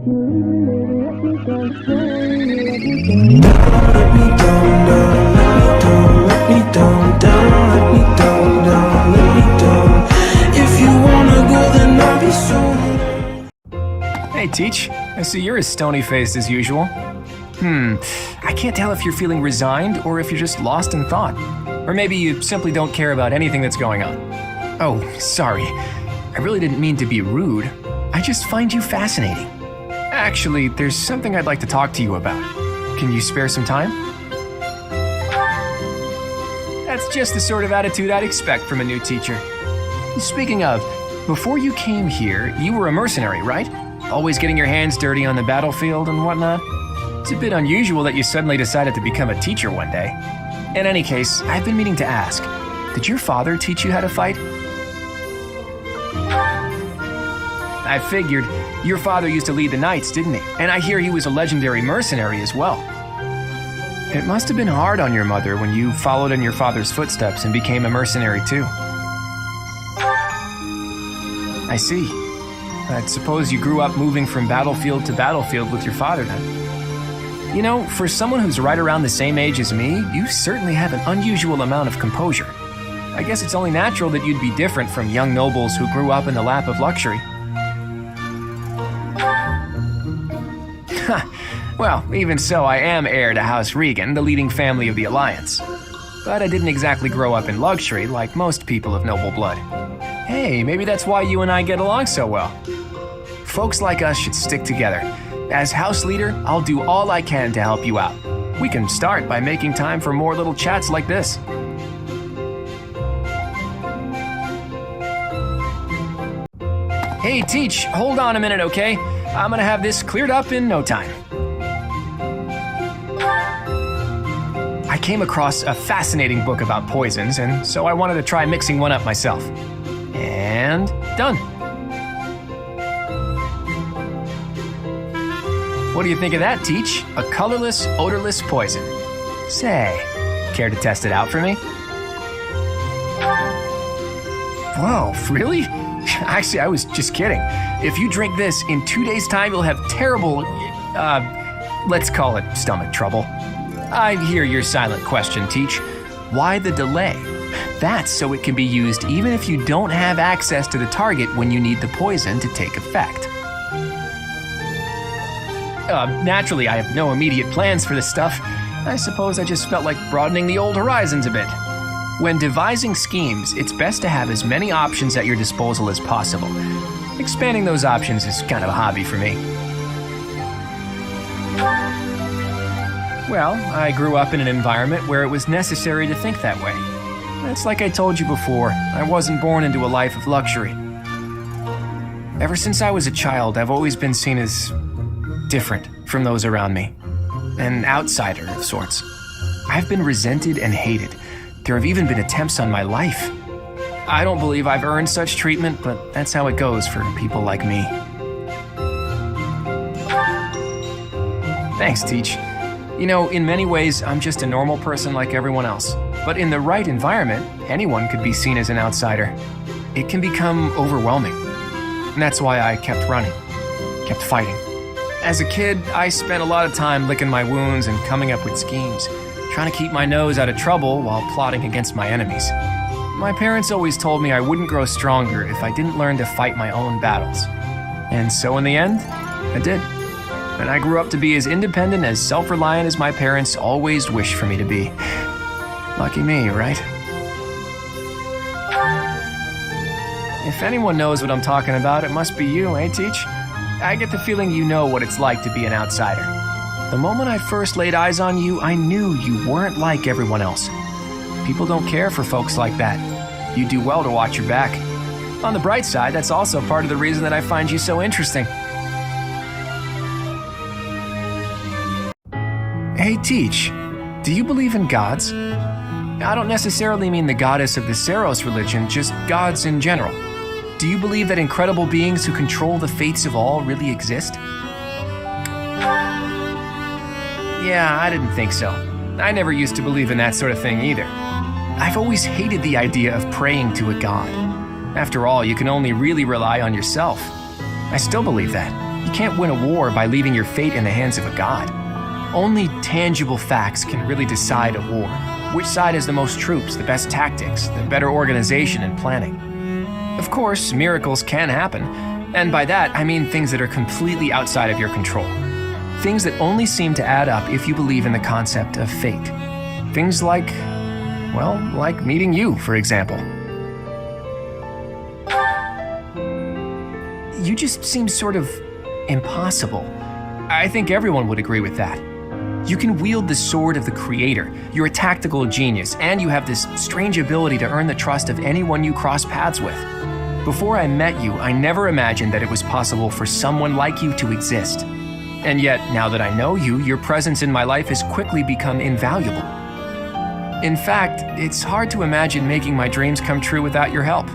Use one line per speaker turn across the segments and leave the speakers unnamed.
Hey, Teach. I see you're as stony-faced as usual. I can't tell if you're feeling resigned or if you're just lost in thought. Or maybe you simply don't care about anything that's going on. Oh, sorry. I really didn't mean to be rude. I just find you fascinating. Actually, there's something I'd like to talk to you about. Can you spare some time? That's just the sort of attitude I'd expect from a new teacher. Speaking of, before you came here, you were a mercenary, right? Always getting your hands dirty on the battlefield and whatnot? It's a bit unusual that you suddenly decided to become a teacher one day. In any case, I've been meaning to ask, did your father teach you how to fight? I figured. Your father used to lead the knights, didn't he? And I hear he was a legendary mercenary as well. It must have been hard on your mother when you followed in your father's footsteps and became a mercenary too. I see. I suppose you grew up moving from battlefield to battlefield with your father then. You know, for someone who's right around the same age as me, you certainly have an unusual amount of composure. I guess it's only natural that you'd be different from young nobles who grew up in the lap of luxury. Well, even so, I am heir to House Regan, the leading family of the Alliance. But I didn't exactly grow up in luxury like most people of noble blood. Hey, maybe that's why you and I get along so well. Folks like us should stick together. As house leader, I'll do all I can to help you out. We can start by making time for more little chats like this. Hey, Teach, hold on a minute, okay? I'm gonna have this cleared up in no time. I came across a fascinating book about poisons, and so I wanted to try mixing one up myself. And done. What do you think of that, Teach? A colorless, odorless poison. Say, care to test it out for me? Whoa, really? Actually, I was just kidding. If you drink this, in 2 days' time, you'll have terrible, let's call it stomach trouble. I hear your silent question, Teach. Why the delay? That's so it can be used even if you don't have access to the target when you need the poison to take effect. Naturally, I have no immediate plans for this stuff. I suppose I just felt like broadening the old horizons a bit. When devising schemes, it's best to have as many options at your disposal as possible. Expanding those options is kind of a hobby for me. Well, I grew up in an environment where it was necessary to think that way. It's like I told you before, I wasn't born into a life of luxury. Ever since I was a child, I've always been seen as different from those around me. An outsider of sorts. I've been resented and hated. There have even been attempts on my life. I don't believe I've earned such treatment, but that's how it goes for people like me. Thanks, Teach. You know, in many ways, I'm just a normal person like everyone else. But in the right environment, anyone could be seen as an outsider. It can become overwhelming. And that's why I kept running, kept fighting. As a kid, I spent a lot of time licking my wounds and coming up with schemes, trying to keep my nose out of trouble while plotting against my enemies. My parents always told me I wouldn't grow stronger if I didn't learn to fight my own battles. And so in the end, I did. And I grew up to be as independent, as self-reliant as my parents always wished for me to be. Lucky me, right? If anyone knows what I'm talking about, it must be you, eh, Teach? I get the feeling you know what it's like to be an outsider. The moment I first laid eyes on you, I knew you weren't like everyone else. People don't care for folks like that. You do well to watch your back. On the bright side, that's also part of the reason that I find you so interesting. Hey, Teach, do you believe in gods? I don't necessarily mean the goddess of the Saros religion, just gods in general. Do you believe that incredible beings who control the fates of all really exist? Yeah, I didn't think so. I never used to believe in that sort of thing either. I've always hated the idea of praying to a god. After all, you can only really rely on yourself. I still believe that. You can't win a war by leaving your fate in the hands of a god. Only tangible facts can really decide a war. Which side has the most troops, the best tactics, the better organization and planning. Of course, miracles can happen, and by that I mean things that are completely outside of your control. Things that only seem to add up if you believe in the concept of fate. Things like, well, like meeting you, for example. You just seem sort of impossible. I think everyone would agree with that. You can wield the sword of the creator, you're a tactical genius, and you have this strange ability to earn the trust of anyone you cross paths with. Before I met you, I never imagined that it was possible for someone like you to exist. And yet, now that I know you, your presence in my life has quickly become invaluable. In fact, it's hard to imagine making my dreams come true without your help.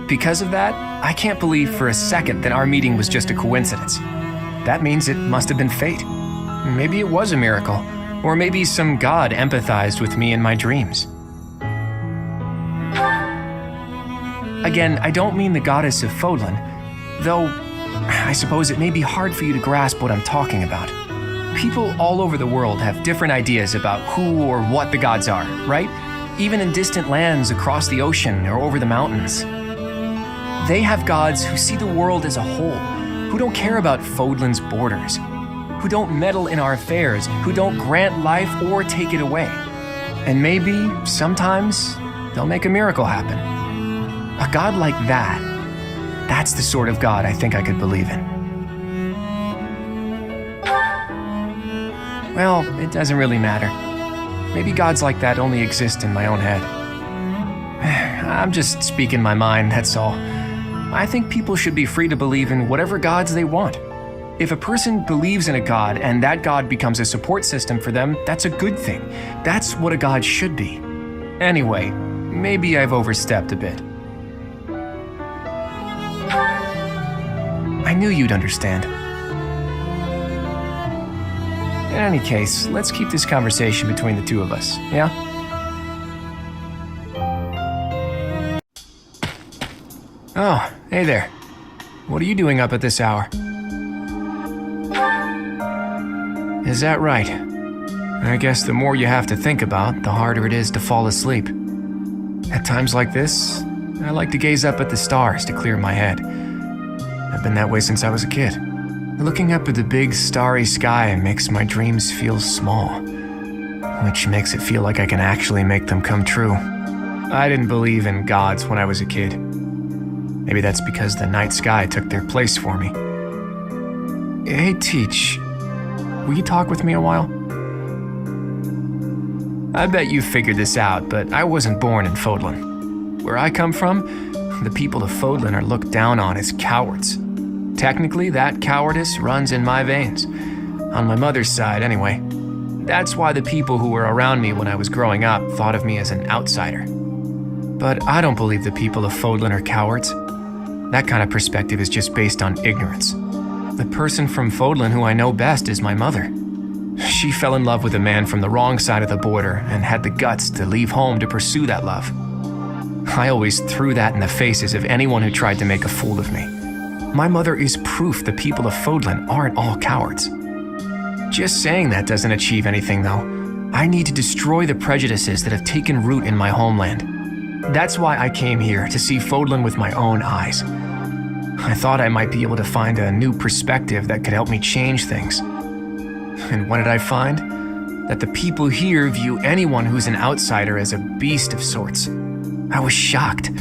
Because of that, I can't believe for a second that our meeting was just a coincidence. That means it must have been fate. Maybe it was a miracle, or maybe some god empathized with me in my dreams. Again, I don't mean the goddess of Fodlan, though I suppose it may be hard for you to grasp what I'm talking about. People all over the world have different ideas about who or what the gods are, right? Even in distant lands across the ocean or over the mountains. They have gods who see the world as a whole, who don't care about Fodlan's borders, who don't meddle in our affairs, who don't grant life or take it away. And maybe, sometimes, they'll make a miracle happen. A god like that, that's the sort of god I think I could believe in. Well, it doesn't really matter. Maybe gods like that only exist in my own head. I'm just speaking my mind, that's all. I think people should be free to believe in whatever gods they want. If a person believes in a god and that god becomes a support system for them, that's a good thing. That's what a god should be. Anyway, maybe I've overstepped a bit. I knew you'd understand. In any case, let's keep this conversation between the two of us, yeah? Oh, hey there. What are you doing up at this hour? Is that right? I guess the more you have to think about, the harder it is to fall asleep. At times like this, I like to gaze up at the stars to clear my head. I've been that way since I was a kid. Looking up at the big starry sky makes my dreams feel small, which makes it feel like I can actually make them come true. I didn't believe in gods when I was a kid. Maybe that's because the night sky took their place for me. Hey, Teach, will you talk with me a while? I bet you figured this out, but I wasn't born in Fodlan. Where I come from, the people of Fodlan are looked down on as cowards. Technically, that cowardice runs in my veins. On my mother's side, anyway. That's why the people who were around me when I was growing up thought of me as an outsider. But I don't believe the people of Fodlan are cowards. That kind of perspective is just based on ignorance. The person from Fodlan who I know best is my mother. She fell in love with a man from the wrong side of the border and had the guts to leave home to pursue that love. I always threw that in the faces of anyone who tried to make a fool of me. My mother is proof the people of Fodlan aren't all cowards. Just saying that doesn't achieve anything, though. I need to destroy the prejudices that have taken root in my homeland. That's why I came here, to see Fodlan with my own eyes. I thought I might be able to find a new perspective that could help me change things. And what did I find? That the people here view anyone who's an outsider as a beast of sorts. I was shocked.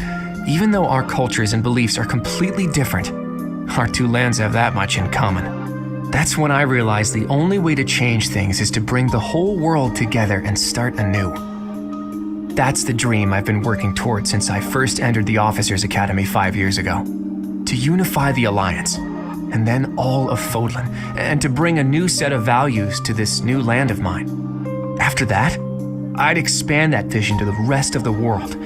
Even though our cultures and beliefs are completely different, our two lands have that much in common. That's when I realized the only way to change things is to bring the whole world together and start anew. That's the dream I've been working toward since I first entered the Officers Academy 5 years ago. To unify the Alliance, and then all of Fodlan, and to bring a new set of values to this new land of mine. After that, I'd expand that vision to the rest of the world,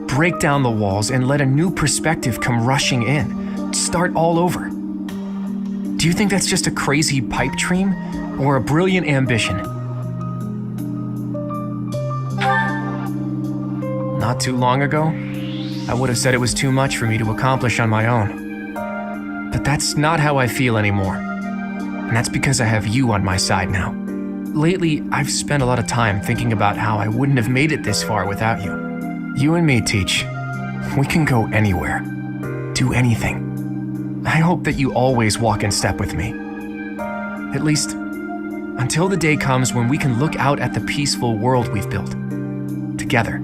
break down the walls, and let a new perspective come rushing in, start all over. Do you think that's just a crazy pipe dream, or a brilliant ambition? Not too long ago, I would have said it was too much for me to accomplish on my own. But that's not how I feel anymore. And that's because I have you on my side now. Lately, I've spent a lot of time thinking about how I wouldn't have made it this far without you. You and me, Teach. We can go anywhere. Do anything. I hope that you always walk in step with me. At least, until the day comes when we can look out at the peaceful world we've built. Together.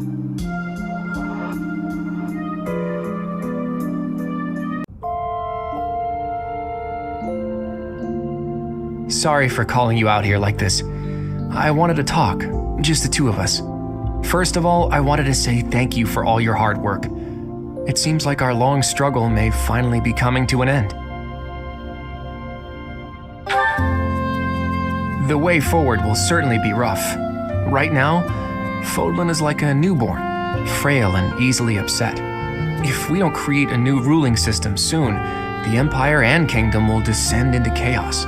Sorry for calling you out here like this. I wanted to talk, just the two of us. First of all, I wanted to say thank you for all your hard work. It seems like our long struggle may finally be coming to an end. The way forward will certainly be rough. Right now, Fodlan is like a newborn, frail and easily upset. If we don't create a new ruling system soon, the Empire and Kingdom will descend into chaos.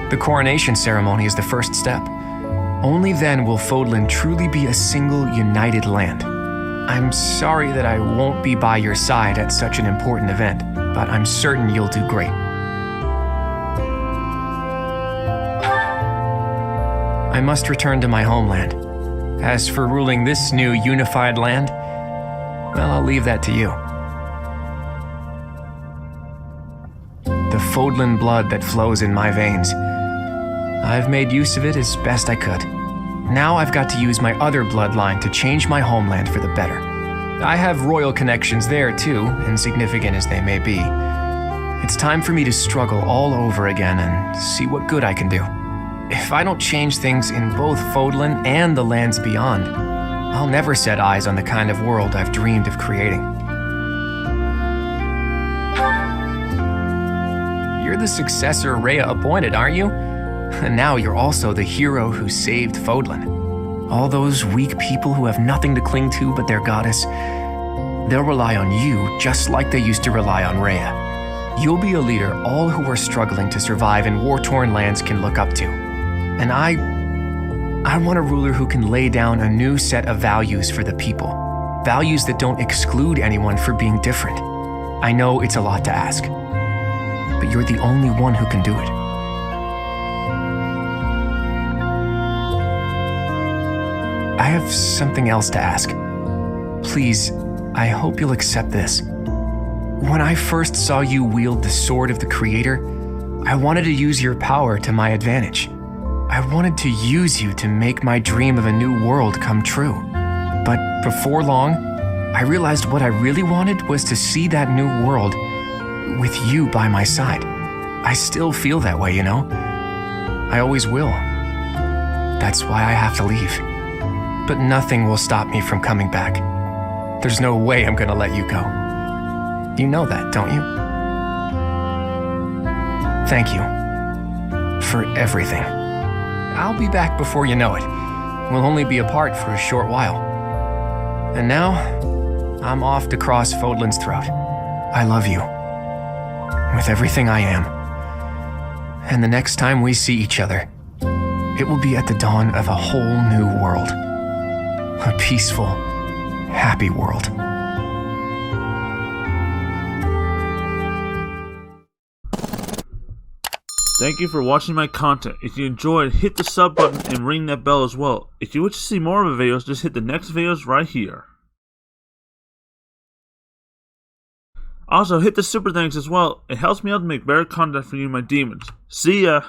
The coronation ceremony is the first step. Only then will Fodlan truly be a single, united land. I'm sorry that I won't be by your side at such an important event, but I'm certain you'll do great. I must return to my homeland. As for ruling this new unified land, well, I'll leave that to you. The Fodlan blood that flows in my veins. I've made use of it as best I could. Now I've got to use my other bloodline to change my homeland for the better. I have royal connections there too, insignificant as they may be. It's time for me to struggle all over again and see what good I can do. If I don't change things in both Fodlan and the lands beyond, I'll never set eyes on the kind of world I've dreamed of creating. You're the successor Rhea appointed, aren't you? And now you're also the hero who saved Fodlan. All those weak people who have nothing to cling to but their goddess, they'll rely on you just like they used to rely on Rhea. You'll be a leader all who are struggling to survive in war-torn lands can look up to. And I want a ruler who can lay down a new set of values for the people. Values that don't exclude anyone for being different. I know it's a lot to ask, but you're the only one who can do it. I have something else to ask. Please, I hope you'll accept this. When I first saw you wield the sword of the Creator, I wanted to use your power to my advantage. I wanted to use you to make my dream of a new world come true. But before long, I realized what I really wanted was to see that new world with you by my side. I still feel that way, you know? I always will. That's why I have to leave. But nothing will stop me from coming back. There's no way I'm gonna let you go. You know that, don't you? Thank you for everything. I'll be back before you know it. We'll only be apart for a short while. And now, I'm off to cross Fodlan's throat. I love you. With everything I am. And the next time we see each other, it will be at the dawn of a whole new world. A peaceful, happy world.
Thank you for watching my content. If you enjoyed, hit the sub button and ring that bell as well. If you wish to see more of my videos, just hit the next videos right here. Also, hit the super thanks as well. It helps me out to make better content for you, my demons. See ya!